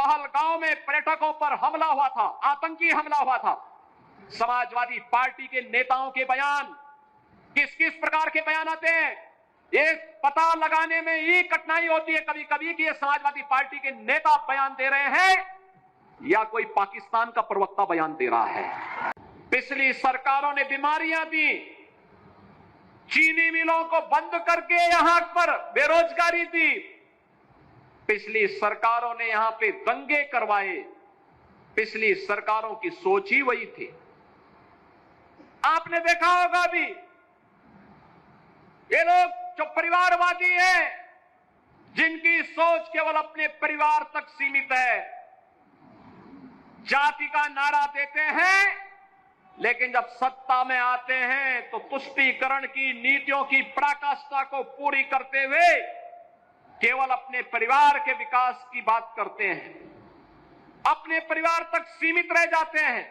पहलगांव में पर्यटकों पर हमला हुआ था, आतंकी हमला हुआ था। समाजवादी पार्टी के नेताओं के बयान किस किस प्रकार के बयान आते हैं, ये पता लगाने में ही कठिनाई होती है कभी कभी कि ये समाजवादी पार्टी के नेता बयान दे रहे हैं या कोई पाकिस्तान का प्रवक्ता बयान दे रहा है। पिछली सरकारों ने बीमारियां दी, चीनी मिलों को बंद करके यहां पर बेरोजगारी दी, पिछली सरकारों ने यहां पे दंगे करवाए, पिछली सरकारों की सोच ही वही थी। आपने देखा होगा भी ये लोग जो परिवारवादी हैं, जिनकी सोच केवल अपने परिवार तक सीमित है, जाति का नारा देते हैं, लेकिन जब सत्ता में आते हैं तो तुष्टीकरण की नीतियों की पराकाष्ठा को पूरी करते हुए केवल अपने परिवार के विकास की बात करते हैं, अपने परिवार तक सीमित रह जाते हैं।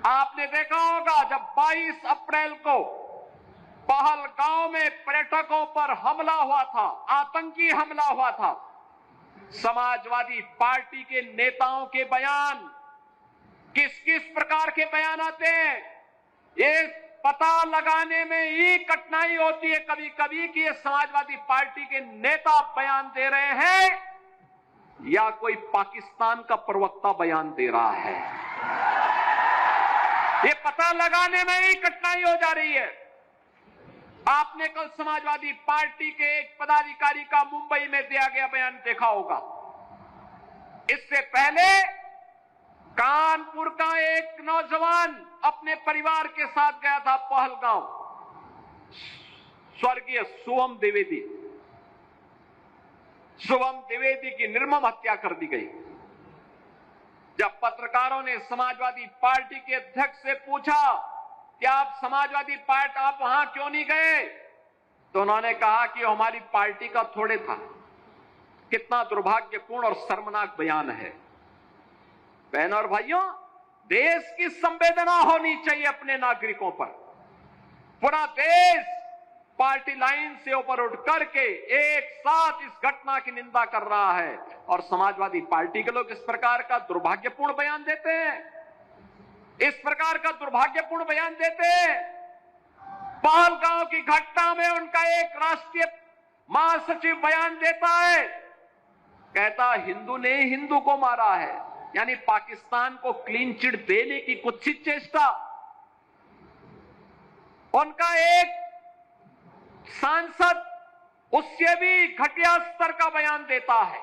आपने देखा होगा जब 22 अप्रैल को पहलगांव में पर्यटकों पर हमला हुआ था, आतंकी हमला हुआ था, समाजवादी पार्टी के नेताओं के बयान किस किस प्रकार के बयान आते हैं, ये पता लगाने में ही कठिनाई होती है कभी कभी कि ये समाजवादी पार्टी के नेता बयान दे रहे हैं या कोई पाकिस्तान का प्रवक्ता बयान दे रहा है। ये पता लगाने में ही कठिनाई हो जा रही है। आपने कल समाजवादी पार्टी के एक पदाधिकारी का मुंबई में दिया गया बयान देखा होगा। इससे पहले कानपुर का एक नौजवान अपने परिवार के साथ गया था पहलगांव, स्वर्गीय शुभम द्विवेदी की निर्मम हत्या कर दी गई। जब पत्रकारों ने समाजवादी पार्टी के अध्यक्ष से पूछा कि आप समाजवादी पार्टी आप वहां क्यों नहीं गए, तो उन्होंने कहा कि हमारी पार्टी का थोड़े था। कितना दुर्भाग्यपूर्ण और शर्मनाक बयान है। बहनों और भाइयों, देश की संवेदना होनी चाहिए अपने नागरिकों पर। पूरा देश पार्टी लाइन से ऊपर उठ करके एक साथ इस घटना की निंदा कर रहा है और समाजवादी पार्टी के लोग इस प्रकार का दुर्भाग्यपूर्ण बयान देते हैं, इस प्रकार का दुर्भाग्यपूर्ण बयान देते हैं। पहलगांव की घटना में उनका एक राष्ट्रीय महासचिव बयान देता है, कहता हिंदू ने हिंदू को मारा है, यानी पाकिस्तान को क्लीन चिट देने की कुत्सित चेष्टा। उनका एक सांसद उससे भी घटिया स्तर का बयान देता है।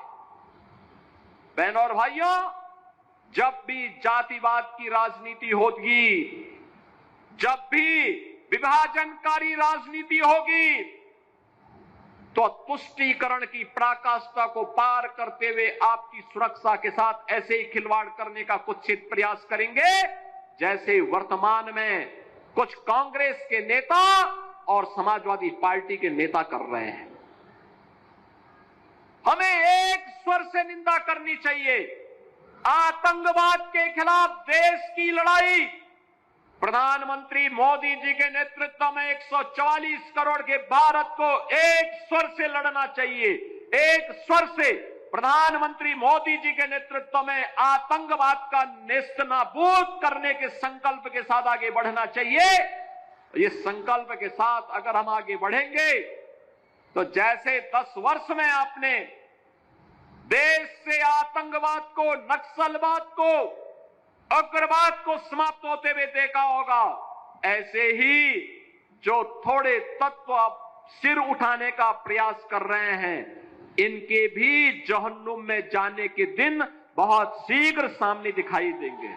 बहनों और भाइयों, जब भी जातिवाद की राजनीति होगी, जब भी विभाजनकारी राजनीति होगी, तो तुष्टीकरण की पराकाष्ठा को पार करते हुए आपकी सुरक्षा के साथ ऐसे ही खिलवाड़ करने का कुत्सित प्रयास करेंगे जैसे वर्तमान में कुछ कांग्रेस के नेता और समाजवादी पार्टी के नेता कर रहे हैं। हमें एक स्वर से निंदा करनी चाहिए। आतंकवाद के खिलाफ देश की लड़ाई प्रधानमंत्री मोदी जी के नेतृत्व में 144 करोड़ के भारत को एक स्वर से लड़ना चाहिए। एक स्वर से प्रधानमंत्री मोदी जी के नेतृत्व में आतंकवाद का नेस्तनाबूद करने के संकल्प के साथ आगे बढ़ना चाहिए। इस संकल्प के साथ अगर हम आगे बढ़ेंगे तो जैसे 10 वर्ष में आपने देश से आतंकवाद को, नक्सलवाद को, उग्रवाद को समाप्त होते हुए देखा होगा, ऐसे ही जो थोड़े तत्व अब सिर उठाने का प्रयास कर रहे हैं, इनके भी जहन्नुम में जाने के दिन बहुत शीघ्र सामने दिखाई देंगे।